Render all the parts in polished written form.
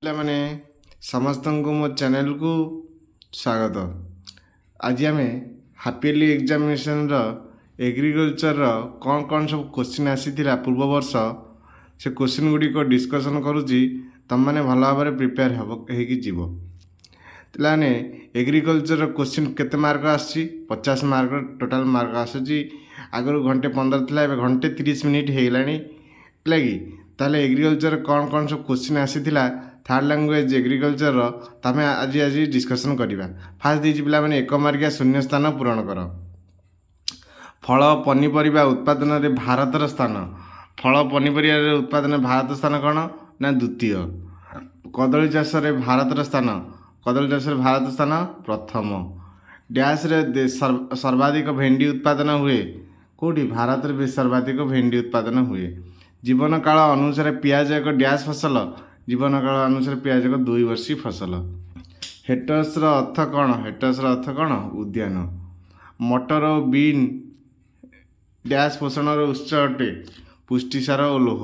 ପିଲାମାନେ ସମସ୍ତଙ୍କୁ ମୋ ଚ୍ୟାନେଲକୁ ସ୍ୱାଗତ। ଆଜି ଆମେ ହାପିଲି ଏକ୍ଜାମିନେସନର ଏଗ୍ରିକଲଚରର କ'ଣ ସବୁ କ୍ୱେଶ୍ଚିନ୍ ଆସିଥିଲା ପୂର୍ବ ବର୍ଷ, ସେ କ୍ୱେଶ୍ଚିନ୍ ଗୁଡ଼ିକ ଡିସ୍କସନ୍ କରୁଛି। ତୁମମାନେ ଭଲ ଭାବରେ ପ୍ରିପେୟାର ହେଇକି ଯିବ। ପିଲାମାନେ ଏଗ୍ରିକଲଚରର କ୍ୱେଶ୍ଚିନ୍ କେତେ ମାର୍କ ଆସୁଛି? 50 ମାର୍କ ଟୋଟାଲ ମାର୍କ ଆସୁଛି। ଆଗରୁ ଘଣ୍ଟେ 15 ଥିଲା, ଏବେ ଘଣ୍ଟେ 30 ମିନିଟ୍ ହେଇଗଲାଣି ହେଲା କି। ତାହେଲେ ଏଗ୍ରିକଲଚର କ'ଣ ସବୁ କ୍ୱେଶ୍ଚିନ୍ ଆସିଥିଲା থার্ড ଲାଙ୍ଗୁଏଜ୍ ଏଗ୍ରିକଲଚରର ତମେ ଆଜି ଡିସ୍କସନ୍ କରିବା। ଫାର୍ଷ୍ଟ ଦେଇଛି ପିଲାମାନେ 1 ମାର୍କିଆ ଶୂନ୍ୟସ୍ଥାନ ପୂରଣ କର। ଫଳ ପନିପରିବା ଉତ୍ପାଦନରେ ଭାରତର ସ୍ଥାନ। ଫଳ ପନିପରିବାର ଉତ୍ପାଦନରେ ଭାରତ ସ୍ଥାନ କ'ଣ ନା ଦ୍ୱିତୀୟ। କଦଳୀ ଚାଷରେ ଭାରତର ସ୍ଥାନ। କଦଳୀ ଚାଷରେ ଭାରତ ସ୍ଥାନ ପ୍ରଥମ। ଡ୍ୟାସ୍ରେ ସର୍ବାଧିକ ଭେଣ୍ଡି ଉତ୍ପାଦନ ହୁଏ। କେଉଁଠି? ଭାରତରେ ସର୍ବାଧିକ ଭେଣ୍ଡି ଉତ୍ପାଦନ ହୁଏ। ଜୀବନ କାଳ ଅନୁସାରେ ପିଆଜ ଏକ ଡ୍ୟାସ୍ ଫସଲ। ଜୀବନ କାଳ ଅନୁସାରେ ପିଆଜ ଏକ 2 ବର୍ଷୀ ଫସଲ। ହେଟର୍ସର ଅର୍ଥ କ'ଣ? ହେଟର୍ସର ଅର୍ଥ କ'ଣ? ଉଦ୍ୟାନ। ମଟର ଓ ବିନ୍ ଡ୍ୟାସ୍ ପୋଷଣର ଉତ୍ସ ଅଟେ। ପୁଷ୍ଟିସାର ଓ ଲୌହ।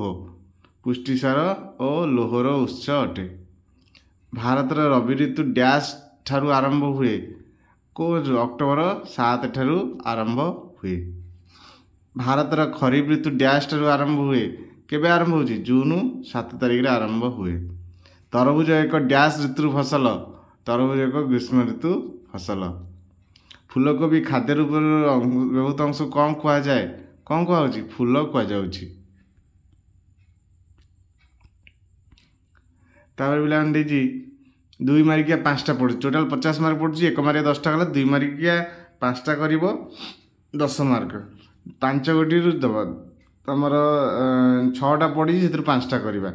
ପୁଷ୍ଟିସାର ଓ ଲୌହର ଉତ୍ସ ଅଟେ। ଭାରତର ରବି ଋତୁ ଡ୍ୟାସ୍ ଠାରୁ ଆରମ୍ଭ ହୁଏ। କେଉଁ? ଅକ୍ଟୋବର 7 ଠାରୁ ଆରମ୍ଭ ହୁଏ। ଭାରତର ଖରିଫ ଋତୁ ଡ୍ୟାସ୍ ଠାରୁ ଆରମ୍ଭ ହୁଏ। କେବେ ଆରମ୍ଭ ହେଉଛି? ଜୁନ 7 ତାରିଖରେ ଆରମ୍ଭ ହୁଏ। ତରଭୁଜ ଏକ ଡ୍ୟାସ୍ ଋତୁର ଫସଲ। ତରଭୁଜ ଏକ ଗ୍ରୀଷ୍ମ ଋତୁ ଫସଲ। ଫୁଲକୋବି ଖାଦ୍ୟ ରୂପରେ ବ୍ୟବହୃତ ଅଂଶକୁ କ'ଣ କୁହାଯାଏ? କ'ଣ କୁହାଯାଉଛି? ଫୁଲ କୁହାଯାଉଛି। ତାପରେ ପିଲାମାନେ ଦେଇଛି 2 ମାର୍କିଆ 5ଟା ପଡ଼ୁଛି। ଟୋଟାଲ 50 ମାର୍କ ପଡ଼ୁଛି। 1 ମାର୍କିଆ 10ଟା ଗଲା, 2 ମାର୍କିଆ 5ଟା କରିବ 10 ମାର୍କ। 5 ଗୋଟିରୁ ଦେବ ତମର 6ଟା ପଡ଼ିଛି, ସେଥିରୁ 5ଟା କରିବା।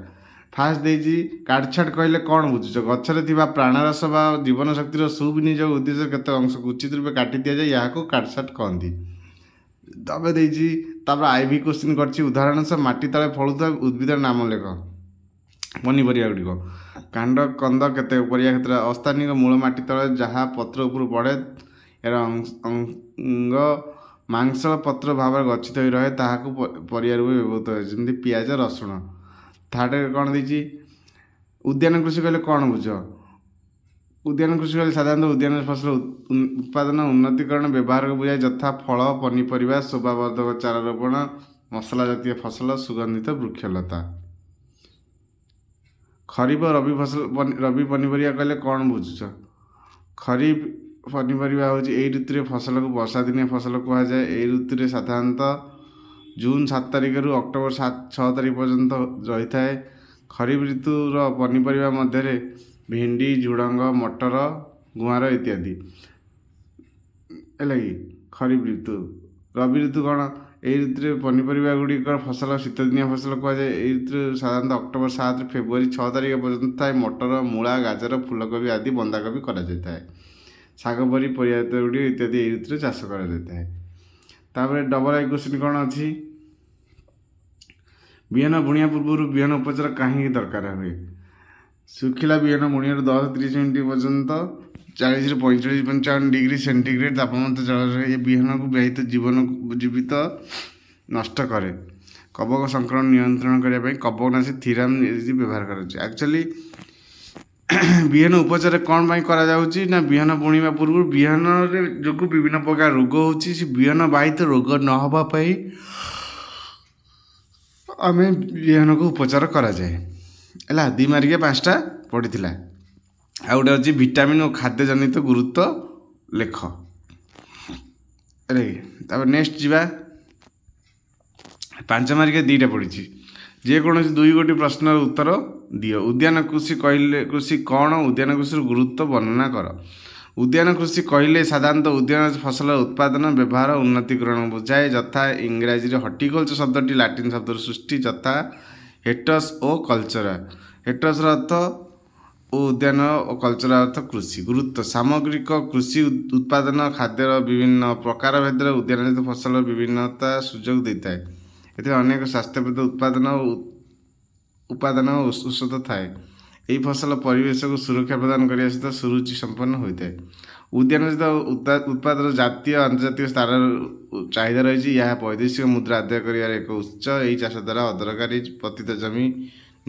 ଫାର୍ଷ୍ଟ ଦେଇଛି କାଟଛାଟ କହିଲେ କ'ଣ ବୁଝୁଛ? ଗଛରେ ଥିବା ପ୍ରାଣରସ ବା ଜୀବନ ଶକ୍ତିର ସୁବିନିଯୋଗ ଉଦ୍ଦେଶ୍ୟ କେତେ ଅଂଶକୁ ଉଚିତ ରୂପେ କାଟି ଦିଆଯାଏ, ଏହାକୁ କାଟଛାଟ କହନ୍ତି। ତାପରେ ଦେଇଛି ତାପରେ ଆଇଭି କ୍ୱେଶ୍ଚିନ୍ କରିଛି। ଉଦାହରଣ ସହ ମାଟି ତଳେ ଫଳୁଥିବା ଉଦ୍ଭିଦର ନାମ ଲେଖ। ପନିପରିବା ଗୁଡ଼ିକ କାଣ୍ଡ କନ୍ଦ କେତେ? ପରିବା କ୍ଷେତ୍ର ଅସ୍ଥାନିକ ମୂଳ ମାଟି ତଳେ ଯାହା ପତ୍ର ଉପରୁ ବଢ଼େ, ଏହାର ଅଙ୍ଗ ମାଂସଳ ପତ୍ର ଭାବରେ ଗଚ୍ଛିତ ହୋଇ ରହେ, ତାହାକୁ ପରିବା ରୂପେ ବ୍ୟବହୃତ ହୁଏ, ଯେମିତି ପିଆଜ ରସୁଣ। ଥାର୍ଡ଼ରେ କ'ଣ ଦେଇଛି? ଉଦ୍ୟାନ କୃଷି କହିଲେ କ'ଣ ବୁଝ? ଉଦ୍ୟାନ କୃଷି କହିଲେ ସାଧାରଣତଃ ଉଦ୍ୟାନ ଫସଲ ଉତ୍ପାଦନ ଉନ୍ନତିକରଣ ବ୍ୟବହାରକୁ ବୁଝାଏ, ଯଥା ଫଳ ପନିପରିବା, ଶୋଭାବର୍ଦ୍ଧକ ଚାରା ରୋପଣ, ମସଲା ଜାତୀୟ ଫସଲ, ସୁଗନ୍ଧିତ ବୃକ୍ଷଲତା। ଖରିଫ ରବି ପନିପରିବା କହିଲେ କ'ଣ ବୁଝୁଛ? ଖରିଫ ପନିପରିବା ହେଉଛି ଏହି ଋତୁରେ ଫସଲକୁ ବର୍ଷା ଦିନିଆ ଫସଲ କୁହାଯାଏ। ଏହି ଋତୁରେ ସାଧାରଣତଃ ଜୁନ 7 ତାରିଖରୁ ଅକ୍ଟୋବର 6 ତାରିଖ ପର୍ଯ୍ୟନ୍ତ ରହିଥାଏ। ଖରିଫ ଋତୁର ପନିପରିବା ମଧ୍ୟରେ ଭେଣ୍ଡି, ଝୁଡ଼ଙ୍ଗ, ମଟର, ଗୁଆଁର ଇତ୍ୟାଦି ହେଲା କି। ଖରିଫ ଋତୁ। ରବି ଋତୁ କ'ଣ? ଏହି ଋତୁରେ ପନିପରିବା ଗୁଡ଼ିକର ଫସଲ ଶୀତଦିନିଆ ଫସଲ କୁହାଯାଏ। ଏହି ଋତୁରେ ସାଧାରଣତଃ ଅକ୍ଟୋବର 7ରୁ ଫେବୃଆରୀ 6 ତାରିଖ ପର୍ଯ୍ୟନ୍ତ ଥାଏ। ମଟର, ମୂଳା, ଗାଜର, ଫୁଲକୋବି ଆଦି ବନ୍ଧାକୋବି କରାଯାଇଥାଏ। ଶାଗ ପରି ପରିବା ଗୁଡ଼ିକ ଇତ୍ୟାଦି ଏହି ଋତୁରେ ଚାଷ କରାଯାଇଥାଏ। ତାପରେ ଡବଲ ଆଇ କ୍ୱେଶ୍ଚିନ୍ କ'ଣ ଅଛି? ବିହନ ବୁଣିବା ପୂର୍ବରୁ ବିହନ ଉପଚାର କାହିଁକି ଦରକାର ହୁଏ? ଶୁଖିଲା ବିହନ ବୁଣିବାରୁ 10-30 ମିନିଟ୍ ପର୍ଯ୍ୟନ୍ତ 40ରୁ 45-55 ଡିଗ୍ରୀ ସେଣ୍ଟିଗ୍ରେଡ଼ ତାପମାତ୍ରା ଜଳରେ ଏ ବିହନକୁ ଜୀବିତ ନଷ୍ଟ କରେ। କବକ ସଂକ୍ରମଣ ନିୟନ୍ତ୍ରଣ କରିବା ପାଇଁ କବକନାଶୀ ଥିରାମ୍ ବ୍ୟବହାର କରାଯାଉଛି। ଆକ୍ଚୁଆଲି ବିହନ ଉପଚାର କ'ଣ ପାଇଁ କରାଯାଉଛି ନା ବିହନ ବୁଣିବା ପୂର୍ବରୁ ବିହନରେ ଯୋଗୁଁ ବିଭିନ୍ନ ପ୍ରକାର ରୋଗ ହେଉଛି, ସେ ବିହନ ବାହିତ ରୋଗ ନ ହେବା ପାଇଁ ଆମେ ବିହନକୁ ଉପଚାର କରାଯାଏ ହେଲା। 2 ମାର୍କିଆ 5ଟା ପଡ଼ିଥିଲା। ଆଉ ଗୋଟେ ଅଛି ଭିଟାମିନ୍ ଓ ଖାଦ୍ୟଜନିତ ଗୁରୁତ୍ୱ ଲେଖ। ତାପରେ ନେକ୍ସଟ ଯିବା। 5 ମାର୍କିଆ 2ଟା ପଡ଼ିଛି। ଯେକୌଣସି 2 ଗୋଟି ପ୍ରଶ୍ନର ଉତ୍ତର ଦିଅ। ଉଦ୍ୟାନ କୃଷି କହିଲେ କୃଷି କ'ଣ? ଉଦ୍ୟାନ କୃଷିର ଗୁରୁତ୍ୱ ବର୍ଣ୍ଣନା କର। ଉଦ୍ୟାନ କୃଷି କହିଲେ ସାଧାରଣତଃ ଉଦ୍ୟାନ ଫସଲର ଉତ୍ପାଦନ ବ୍ୟବହାର ଉନ୍ନତିକରଣ ବୁଝାଏ, ଯଥା ଇଂରାଜୀରେ ହର୍ଟିକଲଚର ଶବ୍ଦଟି ଲାଟିନ ଶବ୍ଦରୁ ସୃଷ୍ଟି, ଯଥା ହେଟସ୍ ଓ କଲଚରା। ହେଟସ୍ର ଅର୍ଥ ଓ ଉଦ୍ୟାନ ଓ କଲଚର ଅର୍ଥ କୃଷି। ଗୁରୁତ୍ୱ ସାମଗ୍ରିକ କୃଷି ଉତ୍ପାଦନ ଖାଦ୍ୟର ବିଭିନ୍ନ ପ୍ରକାର ଭେଦରେ ଉଦ୍ୟାନଜାତ ଫସଲର ବିଭିନ୍ନତା ସୁଯୋଗ ଦେଇଥାଏ। ଏଥିରେ ଅନେକ ସ୍ୱାସ୍ଥ୍ୟପ୍ରଦ ଉପାଦାନ ଓ ଔଷଧ ଥାଏ। ଏହି ଫସଲ ପରିବେଶକୁ ସୁରକ୍ଷା ପ୍ରଦାନ କରିବା ସହିତ ସୁରୁଚି ସମ୍ପନ୍ନ ହୋଇଥାଏ। ଉଦ୍ୟାନଜାତ ଉତ୍ପାଦର ଜାତୀୟ ଆନ୍ତର୍ଜାତିକ ସ୍ତରରେ ଚାହିଦା ରହିଛି। ଏହା ବୈଦେଶିକ ମୁଦ୍ରା ଆଦାୟ କରିବାର ଏକ ଉତ୍ସ। ଏହି ଚାଷ ଦ୍ୱାରା ଅଦରକାରୀ ପତିତ ଜମି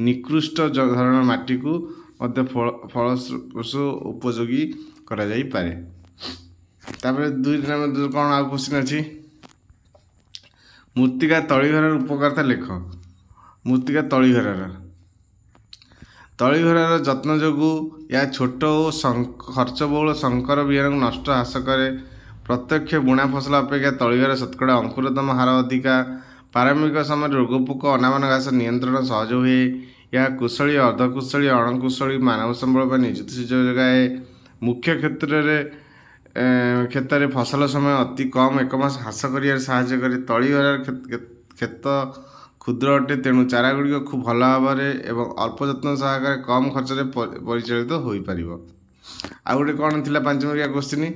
ନିକୃଷ୍ଟ ଧରଣର ମାଟିକୁ ମଧ୍ୟ ଫଳସ୍ୱରୂପ ଉପଯୋଗୀ କରାଯାଇପାରେ। ତାପରେ 2 ନମ୍ବର କ'ଣ ଆଉ କ୍ୱେଶ୍ଚିନ୍ ଅଛି, ମୃତ୍ତିକା ତଳିଘରର ଉପକାରିତା ଲେଖ। ମୃତ୍ତିକା ତଳିଘରର ଯତ୍ନ ଯୋଗୁଁ ଏହା ଛୋଟ ଓ ଖର୍ଚ୍ଚବହୁଳ ସଂକର ବିହନକୁ ନଷ୍ଟ ହ୍ରାସ କରେ। ପ୍ରତ୍ୟକ୍ଷ ବୁଣା ଫସଲ ଅପେକ୍ଷା ତଳିଘର ଶତକଡ଼ା ଅଙ୍କୁରୋଦମ ହାର ଅଧିକା। ପ୍ରାରମ୍ଭିକ ସମୟରେ ରୋଗ ପୋକ ଅନାବନା ଘାସ ନିୟନ୍ତ୍ରଣ ସହଜ ହୁଏ। ଏହା କୁଶଳୀ ଅର୍ଦ୍ଧକୁଶଳୀ ଅଣକୁଶଳୀ ମାନବ ସମ୍ବଳ ପାଇଁ ନିଯୁକ୍ତି ସୁଯୋଗ ଯୋଗାଏ। ମୁଖ୍ୟ କ୍ଷେତ୍ରରେ ଫସଲ ସମୟ ଅତି କମ୍ 1 ମାସ ହ୍ରାସ କରିବାରେ ସାହାଯ୍ୟ କରେ। ତଳିଘରର କ୍ଷେତ କ୍ଷୁଦ୍ର ଅଟେ, ତେଣୁ ଚାରାଗୁଡ଼ିକ ଖୁବ୍ ଭଲ ଭାବରେ ଏବଂ ଅଳ୍ପ ଯତ୍ନ ସହକାରେ କମ୍ ଖର୍ଚ୍ଚରେ ପରିଚାଳିତ ହୋଇପାରିବ। ଆଉ ଗୋଟେ କ'ଣ ଥିଲା 5 ନମ୍ବରିଆ କ୍ୱେଶ୍ଚିନ୍,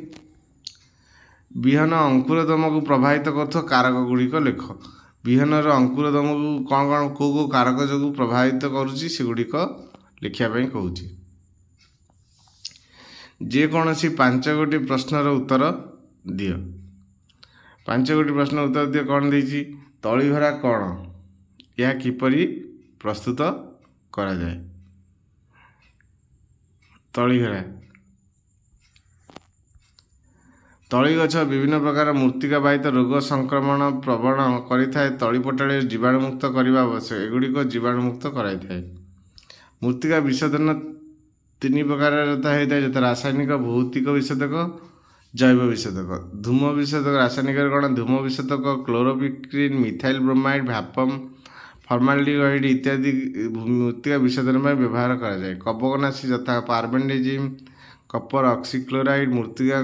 ବିହନ ଅଙ୍କୁରୋଦମକୁ ପ୍ରଭାବିତ କରୁଥିବା କାରକ ଗୁଡ଼ିକ ଲେଖ। ବିହନର ଅଙ୍କୁରୋଦମକୁ କେଉଁ କାରକ ଯୋଗୁଁ ପ୍ରଭାବିତ କରୁଛି ସେଗୁଡ଼ିକ ଲେଖିବା ପାଇଁ କହୁଛି। ଯେକୌଣସି 5ଗୋଟି ପ୍ରଶ୍ନର ଉତ୍ତର ଦିଅ। 5ଗୋଟି ପ୍ରଶ୍ନର ଉତ୍ତର ଦିଅ। କ'ଣ ଦେଇଛି, ତଳିଘରା କ'ଣ, ଏହା କିପରି ପ୍ରସ୍ତୁତ କରାଯାଏ। ତଳିଘରା, ତଳି ଗଛ ବିଭିନ୍ନ ପ୍ରକାର ମୃତ୍ତିକା ବାହିତ ରୋଗ ସଂକ୍ରମଣ ପ୍ରବଣ କରିଥାଏ। ତଳି ପଟାଳିରେ ଜୀବାଣୁମୁକ୍ତ କରିବା ଆବଶ୍ୟକ। ଏଗୁଡ଼ିକ ଜୀବାଣୁମୁକ୍ତ କରାଇଥାଏ। ମୃତ୍ତିକା ବିଶୋଧନ 3 ପ୍ରକାରର ହୋଇଥାଏ, ଯଥା ରାସାୟନିକ, ଭୌତିକ ବିଶୋଧକ, ଜୈବ ବିଶୋଧକ। ଧୂମ ବିଶୋଧକ ରାସାୟନିକରେ କ'ଣ, ଧୂମ ବିଶୋଧକ କ୍ଲୋରୋପିକ୍ରିନ୍, ମିଥାଇଲ ବ୍ରୋମାଇଡ୍, ଭାପମ, ଫର୍ମାଲଡିହାଇଡ୍ ଇତ୍ୟାଦି ମୃତ୍ତିକା ବିଶୋଧନ ପାଇଁ ବ୍ୟବହାର କରାଯାଏ। କବକନାଶୀ ଯଥା ପାରବେଣ୍ଡାଜିମ୍, କପର ଅକ୍ସିକ୍ଲୋରାଇଡ୍ ମୃତ୍ତିକା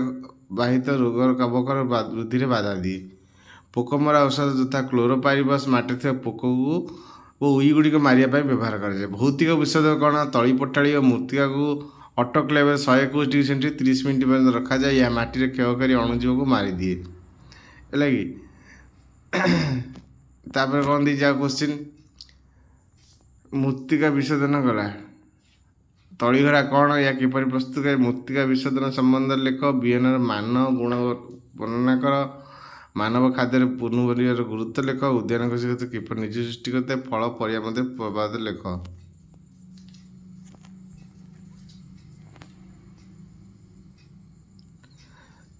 ବାହିତ ରୋଗର କବକର ବୃଦ୍ଧିରେ ବାଧା ଦିଏ। ପୋକମରା ଔଷଧ ଯଥା କ୍ଲୋରୋପାଇରିବସ୍ ମାଟିରେ ଥିବା ପୋକକୁ ଓ ଉଇଗୁଡ଼ିକ ମାରିବା ପାଇଁ ବ୍ୟବହାର କରାଯାଏ। ଭୌତିକ ବିଶୋଧକ କ'ଣ, ତଳି ପଟାଳି ଓ ମୃତ୍ତିକାକୁ ଅଟୋକ୍ଲେଭରେ 121 ଡିଗ୍ରୀ ସେଣ୍ଟିଗ୍ରେଡ୍ 30 ମିନିଟ୍ ପର୍ଯ୍ୟନ୍ତ ରଖାଯାଏ। ଏହା ମାଟିରେ କ୍ଷୟକାରୀ ଅଣୁଜୀବକୁ ମାରିଦିଏ। ହେଲା କି। ତାପରେ କ'ଣ ଦେଇଛି ଆଉ କ୍ୱେଶ୍ଚିନ୍, ମୃତ୍ତିକା ବିଶୋଧନ କଲା। ତଳିଘରା କ'ଣ, ଏହା କିପରି ପ୍ରସ୍ତୁତ କରେ। ମୃତ୍ତିକା ବିଶୋଧନ ସମ୍ବନ୍ଧରେ ଲେଖ। ବିହନର ମାନ ଗୁଣ ବର୍ଣ୍ଣନା କର। ମାନବ ଖାଦ୍ୟରେ ପୁନଃପରିବାର ଗୁରୁତ୍ୱ ଲେଖ। ଉଦ୍ୟାନ କୃଷି କ୍ଷେତ୍ର କିପରି ନିଜ ସୃଷ୍ଟି କରିଥାଏ। ଫଳ ପରିବା ମଧ୍ୟ ପ୍ରଭାବ ଲେଖ।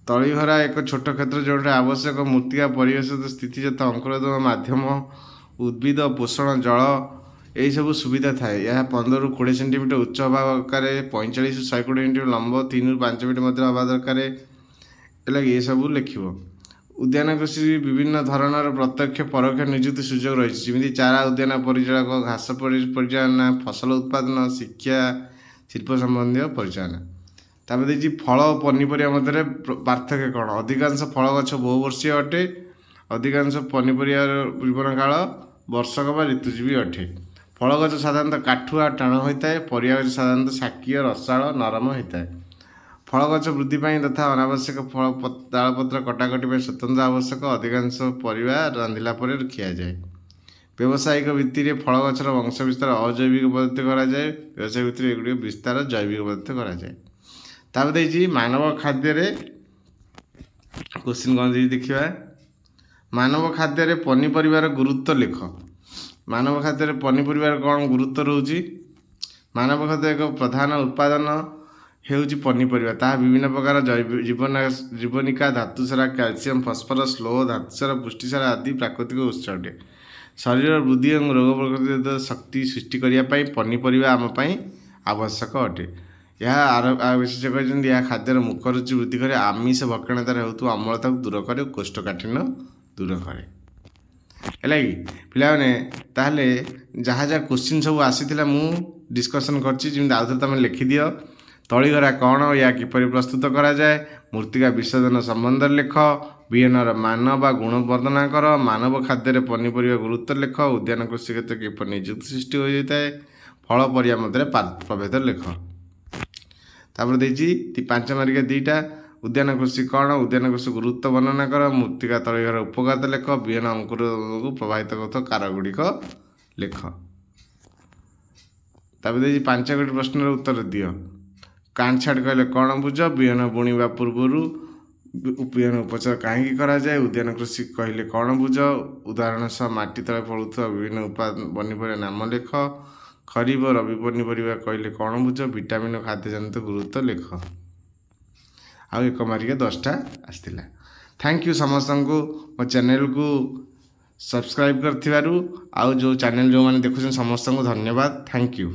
ତଳିଘରା ଏକ ଛୋଟ କ୍ଷେତ୍ର ଯେଉଁଠାରେ ଆବଶ୍ୟକ ମୃତ୍ତିକା ପରିବେଶଗତ ସ୍ଥିତି ଯଥା ଅଙ୍କୁରୋଦମ ମାଧ୍ୟମ, ଉଦ୍ଭିଦ ପୋଷଣ, ଜଳ ଏହିସବୁ ସୁବିଧା ଥାଏ। ଏହା 15ରୁ 20 ସେଣ୍ଟିମିଟର ଉଚ୍ଚ ହେବା ଦରକାର। 45ରୁ 120 ସେଣ୍ଟିମିଟର ଲମ୍ବ, 3ରୁ 5 ଫିଟ୍ ମଧ୍ୟରେ ହେବା ଦରକାର। ହେଲା କି, ଏସବୁ ଲେଖିବ। ଉଦ୍ୟାନ କୃଷି ବିଭିନ୍ନ ଧରଣର ପ୍ରତ୍ୟକ୍ଷ ପରୋକ୍ଷ ନିଯୁକ୍ତି ସୁଯୋଗ ରହିଛି, ଯେମିତି ଚାରା ଉଦ୍ୟାନ ପରିଚାଳକ, ଘାସ ପରିଚାଳନା, ଫସଲ ଉତ୍ପାଦନ, ଶିକ୍ଷା, ଶିଳ୍ପ ସମ୍ବନ୍ଧୀୟ ପରିଚାଳନା। ତାପରେ ଦେଇଛି ଫଳ ଓ ପନିପରିବା ମଧ୍ୟରେ ପାର୍ଥକ୍ୟ କ'ଣ। ଅଧିକାଂଶ ଫଳ ଗଛ ବହୁବର୍ଷୀୟ ଅଟେ। ଅଧିକାଂଶ ପନିପରିବାର ଜୀବନକାଳ ବର୍ଷକ ବା ଋତୁଜୀବୀ ଅଟେ। ଫଳ ଗଛ ସାଧାରଣତଃ କାଠୁଆ ଟାଣ ହୋଇଥାଏ। ପରିବା ଗଛ ସାଧାରଣତଃ ଶାକୀୟ ରସାଳ ନରମ ହୋଇଥାଏ। ଫଳ ଗଛ ବୃଦ୍ଧି ପାଇଁ ତଥା ଅନାବଶ୍ୟକ ଫଳ ଡାଳପତ୍ର କଟାକଟି ପାଇଁ ସ୍ୱତନ୍ତ୍ର ଆବଶ୍ୟକ। ଅଧିକାଂଶ ପରିବା ରାନ୍ଧିଲା ପରେ ଖିଆଯାଏ। ବ୍ୟବସାୟିକ ଭିତ୍ତିରେ ଫଳ ଗଛର ବଂଶ ବିସ୍ତାର ଅଜୈବିକ ପଦ୍ଧତି କରାଯାଏ। ବ୍ୟବସାୟିକ ଭିତ୍ତିରେ ଏଗୁଡ଼ିକ ବିସ୍ତାର ଜୈବିକ ପଦ୍ଧତି କରାଯାଏ। ତାପରେ ଦେଇଛି ମାନବ ଖାଦ୍ୟରେ କ୍ୱେଶ୍ଚିନ୍ କ'ଣ ଦେଇଛି ଦେଖିବା। ମାନବ ଖାଦ୍ୟରେ ପନିପରିବାର ଗୁରୁତ୍ୱ ଲେଖ। ମାନବ ଖାଦ୍ୟରେ ପନିପରିବାର କ'ଣ ଗୁରୁତ୍ୱ ରହୁଛି। ମାନବ ଖାଦ୍ୟ ଏକ ପ୍ରଧାନ ଉତ୍ପାଦନ ହେଉଛି ପନିପରିବା। ତାହା ବିଭିନ୍ନ ପ୍ରକାର ଜୀବନିକା, ଧାତୁସାର, କ୍ୟାଲସିୟମ, ଫସ୍ଫରସ୍, ଲୌହ, ଧାତୁସାର, ପୁଷ୍ଟିସାର ଆଦି ପ୍ରାକୃତିକ ଉତ୍ସ ଅଟେ। ଶରୀରର ବୃଦ୍ଧି ଏବଂ ରୋଗ ପ୍ରତିରୋଧକ ଶକ୍ତି ସୃଷ୍ଟି କରିବା ପାଇଁ ପନିପରିବା ଆମ ପାଇଁ ଆବଶ୍ୟକ ଅଟେ। ଏହା ବିଶେଷ କହିଛନ୍ତି ଏହା ଖାଦ୍ୟର ମୁଖ ରୁଚି ବୃଦ୍ଧି କରେ, ଆମିଷ ଭକ୍ଷଣତାରେ ହେଉଥିବା ଅମ୍ଳତାକୁ ଦୂର କରେ ଓ କୋଷ୍ଠକାଠିନ୍ୟ ଦୂର କରେ। ହେଲା କି ପିଲାମାନେ, ତାହେଲେ ଯାହା ଯାହା କ୍ୱେଶ୍ଚିନ୍ ସବୁ ଆସିଥିଲା ମୁଁ ଡିସ୍କସନ୍ କରିଛି, ଯେମିତି ଆଉଥରେ ତୁମେ ଲେଖିଦିଅ। ତଳିଘରା କ'ଣ, ଏହା କିପରି ପ୍ରସ୍ତୁତ କରାଯାଏ। ମୃତ୍ତିକା ବିଶୋଧନ ସମ୍ବନ୍ଧରେ ଲେଖ। ବିହନର ମାନ ବା ଗୁଣ ବର୍ଣ୍ଣନା କର। ମାନବ ଖାଦ୍ୟରେ ପନିପରିବା ଗୁରୁତ୍ୱ ଲେଖ। ଉଦ୍ୟାନ କୃଷି କ୍ଷେତ୍ର କିପରି ନିଯୁକ୍ତି ସୃଷ୍ଟି ହୋଇଯାଇଥାଏ। ଫଳ ପରିବା ମଧ୍ୟରେ ପ୍ରଭେଦ ଲେଖ। ତାପରେ ଦେଇଛି 5 ମାର୍କିଆ 2ଟା। ଉଦ୍ୟାନ କୃଷି କ'ଣ, ଉଦ୍ୟାନ କୃଷି ଗୁରୁତ୍ୱ ବର୍ଣ୍ଣନା କର। ମୃତ୍ତିକା ତଳିଘର ଉପକାରିତା ଲେଖ। ବିହନ ଅଙ୍କୁରକୁ ପ୍ରଭାବିତ କରୁଥିବା କାରକ ଗୁଡ଼ିକ ଲେଖ। ତାପରେ ଦେଇଛି 5ଗୋଟି ପ୍ରଶ୍ନର ଉତ୍ତର ଦିଅ। କାଣ୍ଟଛାଡ଼ କହିଲେ କ'ଣ ବୁଝ। ବିହନ ବୁଣିବା ପୂର୍ବରୁ ବିହନ ଉପଚାର କାହିଁକି କରାଯାଏ। ଉଦ୍ୟାନ କୃଷି କହିଲେ କ'ଣ ବୁଝ। ଉଦାହରଣ ସହ ମାଟି ତଳେ ଫଳୁଥିବା ବିଭିନ୍ନ ପନିପରିବା ନାମ ଲେଖ। खरीफ रबी पनीपरिया कहले कौन बुझ विटामिन खाद्य जनित गुरुत्व लेख आउ 1 मारिक 10टा आसला। थैंक यू समस्त को मो चैनल को सब्सक्राइब कर जो चैनल जो मैंने देखुन समस्त को धन्यवाद। Thank you.